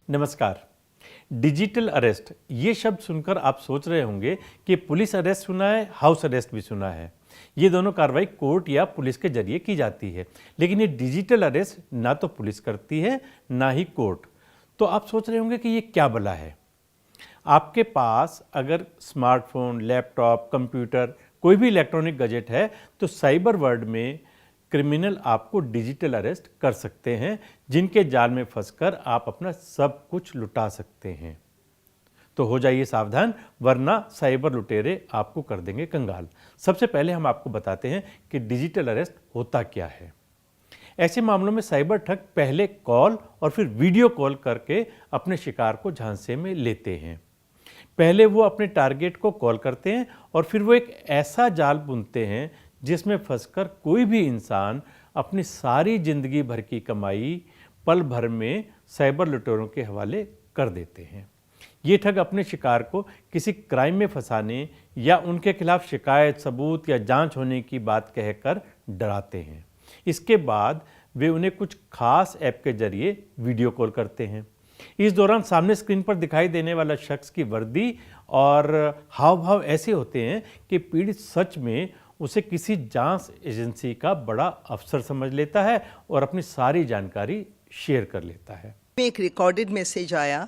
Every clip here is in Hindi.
नमस्कार। डिजिटल अरेस्ट ये शब्द सुनकर आप सोच रहे होंगे कि पुलिस अरेस्ट सुना है, हाउस अरेस्ट भी सुना है। ये दोनों कार्रवाई कोर्ट या पुलिस के जरिए की जाती है, लेकिन ये डिजिटल अरेस्ट ना तो पुलिस करती है ना ही कोर्ट। तो आप सोच रहे होंगे कि ये क्या भला है। आपके पास अगर स्मार्टफोन, लैपटॉप, कंप्यूटर, कोई भी इलेक्ट्रॉनिक गैजेट है तो साइबर वर्ल्ड में क्रिमिनल आपको डिजिटल अरेस्ट कर सकते हैं, जिनके जाल में फंसकर आप अपना सब कुछ लुटा सकते हैं। तो हो जाइए सावधान, वरना साइबर लुटेरे आपको कर देंगे कंगाल। सबसे पहले हम आपको बताते हैं कि डिजिटल अरेस्ट होता क्या है। ऐसे मामलों में साइबर ठग पहले कॉल और फिर वीडियो कॉल करके अपने शिकार को झांसे में लेते हैं। पहले वो अपने टारगेट को कॉल करते हैं और फिर वो एक ऐसा जाल बुनते हैं जिसमें फंसकर कोई भी इंसान अपनी सारी जिंदगी भर की कमाई पल भर में साइबर लुटेरों के हवाले कर देते हैं। ये ठग अपने शिकार को किसी क्राइम में फंसाने या उनके खिलाफ शिकायत, सबूत या जांच होने की बात कहकर डराते हैं। इसके बाद वे उन्हें कुछ खास ऐप के जरिए वीडियो कॉल करते हैं। इस दौरान सामने स्क्रीन पर दिखाई देने वाला शख्स की वर्दी और हाव भाव ऐसे होते हैं कि पीड़ित सच में उसे किसी जांच एजेंसी का बड़ा अफसर समझ लेता है और अपनी सारी जानकारी शेयर कर लेता है। एक रिकॉर्डेड मैसेज आया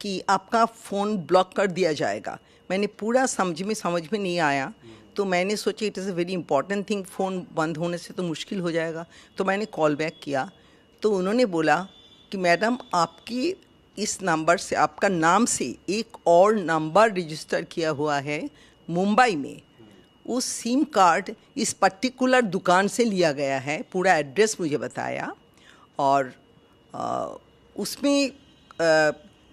कि आपका फ़ोन ब्लॉक कर दिया जाएगा। मैंने पूरा समझ में नहीं आया, तो मैंने सोचा it is a very important thing, phone बंद होने से तो मुश्किल हो जाएगा। तो मैंने कॉल बैक किया तो उन्होंने बोला कि मैडम आपकी इस नंबर से, आपका नाम से एक और नंबर रजिस्टर किया हुआ है मुंबई में। उस सिम कार्ड इस पर्टिकुलर दुकान से लिया गया है। पूरा एड्रेस मुझे बताया और उसमें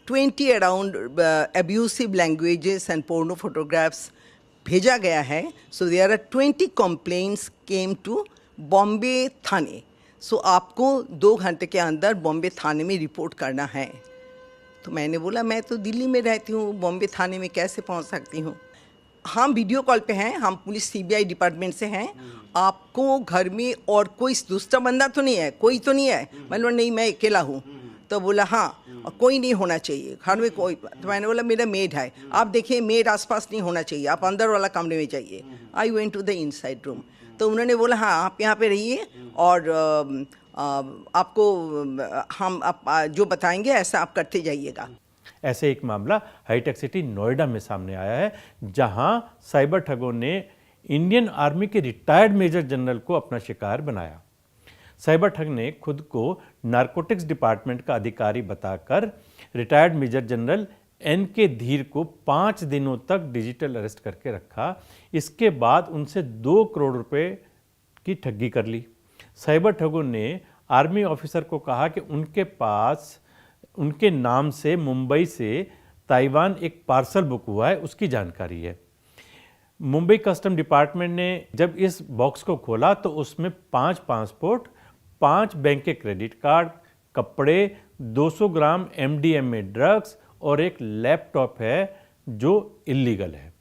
20 around abusive languages and porno photographs भेजा गया है। So there are 20 complaints came to Bombay थाने। सो आपको 2 घंटे के अंदर बॉम्बे थाने में रिपोर्ट करना है। तो मैंने बोला मैं तो दिल्ली में रहती हूँ, बॉम्बे थाने में कैसे पहुँच सकती हूँ। हम वीडियो कॉल पे हैं, हम पुलिस सीबीआई डिपार्टमेंट से हैं। आपको घर में और कोई दूसरा बंदा तो नहीं है, कोई तो नहीं है? मैंने नहीं, मैं अकेला हूँ। तो बोला हाँ, और कोई नहीं होना चाहिए घर में कोई। तो मैंने बोला मेरा मेड है। आप देखिए मेड आसपास नहीं होना चाहिए, आप अंदर वाला कमरे में जाइए। I went to the inside room. तो उन्होंने बोला हाँ आप यहाँ पे रहिए और आपको हम आप जो बताएंगे ऐसा आप करते जाइएगा। ऐसे एक मामला हाईटेक सिटी नोएडा में सामने आया है, जहां साइबर ठगों ने इंडियन आर्मी के रिटायर्ड मेजर जनरल को अपना शिकार बनाया। साइबर ठग ने खुद को नारकोटिक्स डिपार्टमेंट का अधिकारी बताकर रिटायर्ड मेजर जनरल एन.के. धीर को 5 दिनों तक डिजिटल अरेस्ट करके रखा। इसके बाद उनसे 2 करोड़ रुपए की ठगी कर ली। साइबर ठगों ने आर्मी ऑफिसर को कहा कि उनके पास उनके नाम से मुंबई से ताइवान एक पार्सल बुक हुआ है, उसकी जानकारी है। मुंबई कस्टम डिपार्टमेंट ने जब इस बॉक्स को खोला तो उसमें 5 पासपोर्ट, 5 बैंक के क्रेडिट कार्ड, कपड़े, 200 ग्राम एमडीएमए ड्रग्स और एक लैपटॉप है जो इल्लीगल है।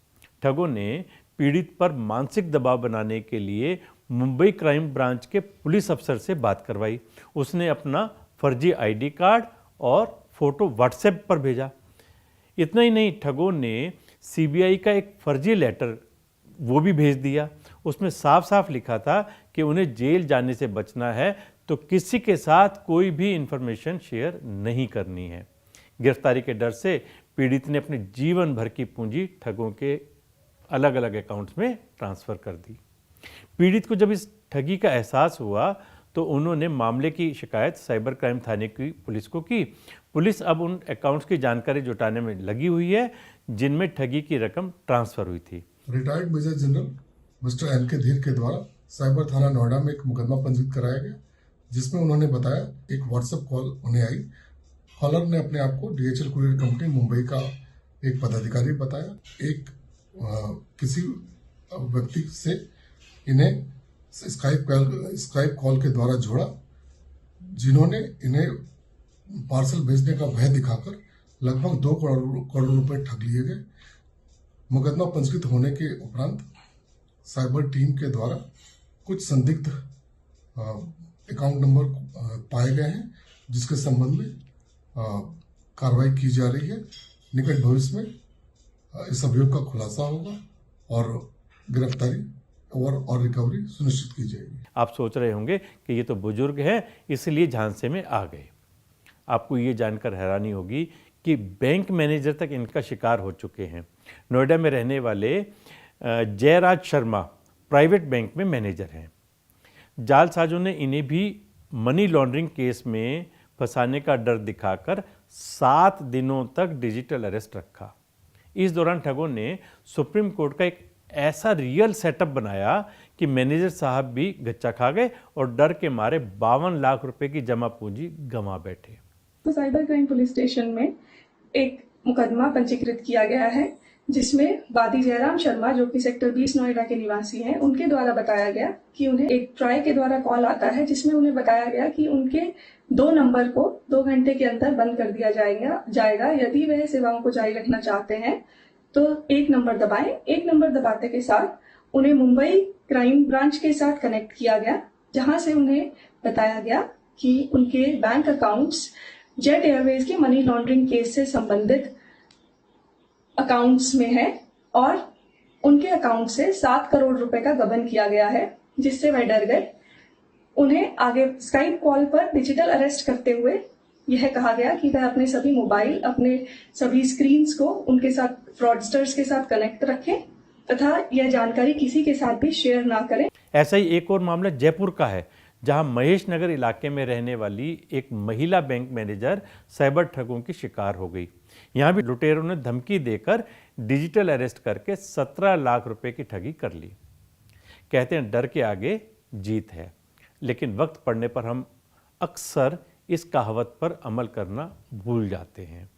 ठगों ने पीड़ित पर मानसिक दबाव बनाने के लिए मुंबई क्राइम ब्रांच के पुलिस अफसर से बात करवाई। उसने अपना फर्जी आईडी कार्ड और फोटो व्हाट्सएप पर भेजा। इतना ही नहीं, ठगों ने सीबीआई का एक फर्जी लेटर वो भी भेज दिया। उसमें साफ साफ लिखा था कि उन्हें जेल जाने से बचना है तो किसी के साथ कोई भी इंफॉर्मेशन शेयर नहीं करनी है। गिरफ्तारी के डर से पीड़ित ने अपने जीवन भर की पूंजी ठगों के अलग अलग अकाउंट्स में ट्रांसफ़र कर दी। पीड़ित को जब इस ठगी का एहसास हुआ तो उन्होंने मामले की शिकायत साइबर क्राइम थाने की पुलिस को की। पुलिस अब उन अकाउंट्स की जानकारी जुटाने में लगी हुई है जिनमें ठगी की रकम ट्रांसफर हुई थी। रिटायर्ड मेजर जनरल मिस्टर एन.के. धीर के द्वारा साइबर थाना नोएडा में एक मुकदमा पंजीकृत कराया गया, जिसमें उन्होंने बताया एक व्हाट्सएप कॉल उन्हें आई। कॉलर ने अपने आप को DHL कुरियर कंपनी मुंबई का एक पदाधिकारी बताया। एक किसी व्यक्ति से इन्हें स्काइप कॉल के द्वारा जोड़ा, जिन्होंने इन्हें पार्सल भेजने का भय दिखाकर लगभग 2 करोड़ रुपए ठग लिए गए। मुकदमा पंजीकृत होने के उपरांत साइबर टीम के द्वारा कुछ संदिग्ध अकाउंट नंबर पाए गए हैं, जिसके संबंध में कार्रवाई की जा रही है। निकट भविष्य में इस अभियोग का खुलासा होगा और गिरफ्तारी और रिकवरी सुनिश्चित की जाएगी। आप सोच रहे होंगे कि ये तो बुजुर्ग हैं इसलिए झांसे में आ गए। आपको ये जानकर हैरानी होगी कि बैंक मैनेजर तक इनका शिकार हो चुके हैं। नोएडा में रहने वाले जयराज शर्मा प्राइवेट बैंक में मैनेजर हैं। जालसाजों ने इन्हें भी मनी लॉन्ड्रिंग केस में फंसाने का डर दिखाकर 7 दिनों तक डिजिटल अरेस्ट रखा। इस दौरान ठगों ने सुप्रीम कोर्ट का एक ऐसा रियल सेटअप बनाया कि मैनेजर साहब भी गच्चा खा गए और डर के मारे 52 लाख रुपए की जमा पूंजी गंवा बैठे। तो साइबर क्राइम पुलिस स्टेशन में एक मुकदमा पंजीकृत किया गया है जिसमें वादी जयराम शर्मा जो कि सेक्टर 20 नोएडा के निवासी हैं, उनके द्वारा बताया गया कि उन्हें एक ट्राई के द्वारा कॉल आता है जिसमें उन्हें बताया गया कि उनके 2 नंबर को 2 घंटे के अंदर बंद कर दिया जाएगा। यदि वह सेवाओं को जारी रखना चाहते हैं तो 1 नंबर दबाएं। 1 नंबर दबाते के साथ उन्हें मुंबई क्राइम ब्रांच के साथ कनेक्ट किया गया, जहां से उन्हें बताया गया कि उनके बैंक अकाउंट्स जेट एयरवेज के मनी लॉन्ड्रिंग केस से संबंधित अकाउंट्स में है और उनके अकाउंट से 7 करोड़ रुपए का गबन किया गया है, जिससे वह डर गए। उन्हें आगे स्काइप कॉल पर डिजिटल अरेस्ट करते हुए यह कहा गया कि वह अपने सभी मोबाइल, अपने सभी स्क्रीन्स को उनके साथ फ्रॉडस्टर्स के साथ कनेक्ट रखें तथा यह जानकारी किसी के साथ भी शेयर ना करें। ऐसा ही एक और मामला जयपुर का है, जहां महेश नगर इलाके में रहने वाली एक महिला बैंक मैनेजर साइबर ठगों की शिकार हो गई। यहां भी लुटेरों ने धमकी देकर डिजिटल अरेस्ट करके 17 लाख रुपए की ठगी कर ली। कहते हैं डर के आगे जीत है, लेकिन वक्त पड़ने पर हम अक्सर इस कहावत पर अमल करना भूल जाते हैं।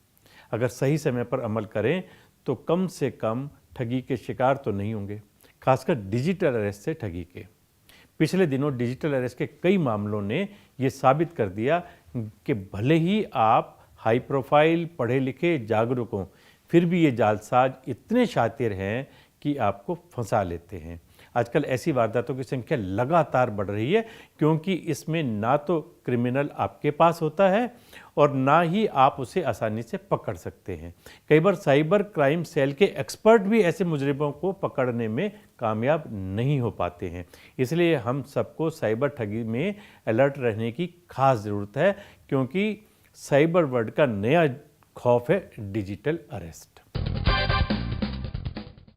अगर सही समय पर अमल करें तो कम से कम ठगी के शिकार तो नहीं होंगे, खासकर डिजिटल अरेस्ट से ठगी के। पिछले दिनों डिजिटल अरेस्ट के कई मामलों ने ये साबित कर दिया कि भले ही आप हाई प्रोफाइल, पढ़े लिखे, जागरूक हों, फिर भी ये जालसाज इतने शातिर हैं कि आपको फंसा लेते हैं। आजकल ऐसी वारदातों की संख्या लगातार बढ़ रही है, क्योंकि इसमें ना तो क्रिमिनल आपके पास होता है और ना ही आप उसे आसानी से पकड़ सकते हैं। कई बार साइबर क्राइम सेल के एक्सपर्ट भी ऐसे मुजरिमों को पकड़ने में कामयाब नहीं हो पाते हैं। इसलिए हम सबको साइबर ठगी में अलर्ट रहने की खास ज़रूरत है, क्योंकि साइबर वर्ल्ड का नया खौफ है डिजिटल अरेस्ट।